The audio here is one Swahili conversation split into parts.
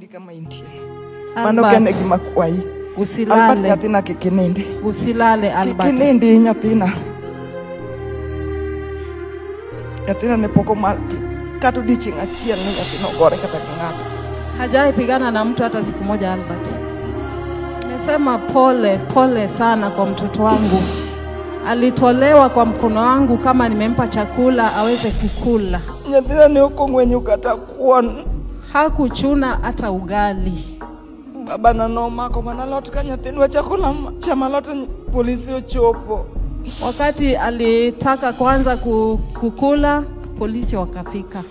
Kama inti mano kene gima kwai usilale Albert nyathina kikinindi usilale Albert kikinindi nyathina ne poko malti katu diching achiel ni nyathino gore kata ng'ato hajai pigana na mtu hata siku moja. Albert, nimesema pole sana kwa mtoto wangu. Alitolewa kwa mkono wangu kama nimempa chakula aweze kukula. Nyathina ni ukongwenyu kata kuon hakuchuna hata ugali. Baba na noma kwa manalot ka nyathina chakula chamalot polisi ochopo. Wakati alitaka kuanza kukula, polisi wakafika.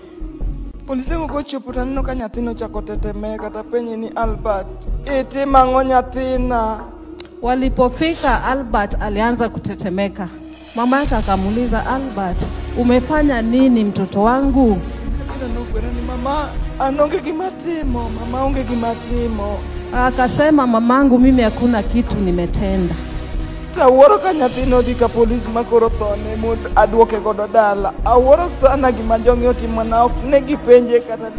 Polisi ngochopo tanino ka nyathina chakotetemeka tapenye ni Albert eti mango nyathina. Walipofika Albert alianza kutetemeka. Mama yake akamuuliza, Albert, umefanya nini mtoto wangu? Mama anonge gimatimo, mama onge gimatimo. Akasema, mamangu mimi hakuna kitu nimetenda. Taworo ka nyathino dhi ka polisi makoro thone mod aduoke godo dala. Aworo sana gima jongi otimo na ok ne gipenje kata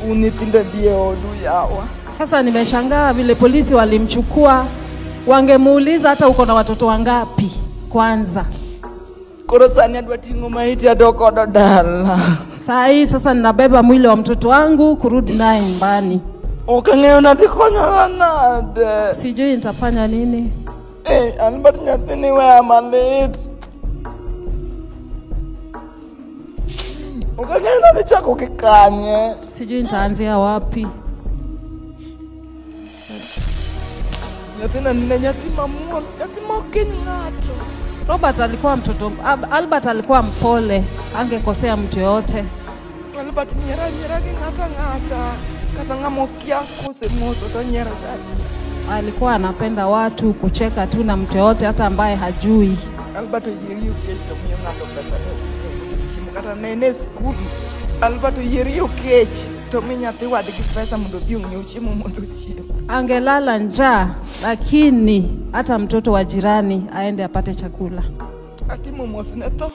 nyithindo die odu yawa. Sasa nimeshangaa vile polisi walimchukua. Wangemuuliza hata uko na watoto wangapi kwanza. Koro sani adwa tingo maiti adoko godo dala. Sasa ninabeba mwili wa mtoto wangu kurudi naye nyumbani. Ukangeo na dikonyo nade. Sijui nitafanya nini. Albert nyathini we malit. Ukangeo na dichako kikanye. Sijui nitaanzia wapi. Nyathina nina nyathi mamuol, nyathi mokeny ng'ato. Albert alikuwa mpole, angekosea mtu yote. Albert nyera ki ng'ata kata ng'amokia kose moto to nyera dali. Alikuwa anapenda watu, kucheka tu na mtu yote hata ambaye hajui. Albert yeri ukech to miyo ng'ato pesa to chimu kata nene school. Albert yeri ukech to mi nyathi wadgi pesa mondo dhi ong'iew chiemo mondo ochiem. Angelala njaa, lakini hata mtoto wa jirani aende apate chakula. Atimo mosne to,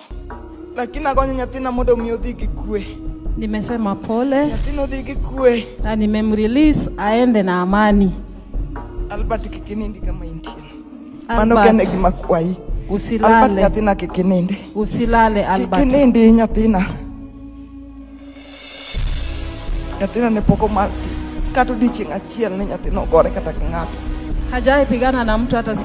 lakini agonyo nyathina mondo miyo dhi gi kwe. Nimesema pole. Nyathino dhi gi kwe. Na nimemrelease aende na amani. Albert kikinindi kama intie. Mano kene gima kwai usilale. Albert nyathina kikinindi. Usilale Albert. Kikinindi nyathina ne poko malti katu diching achiel ni nyathino gore kata ng'ato. Hajai pigana na mtu hata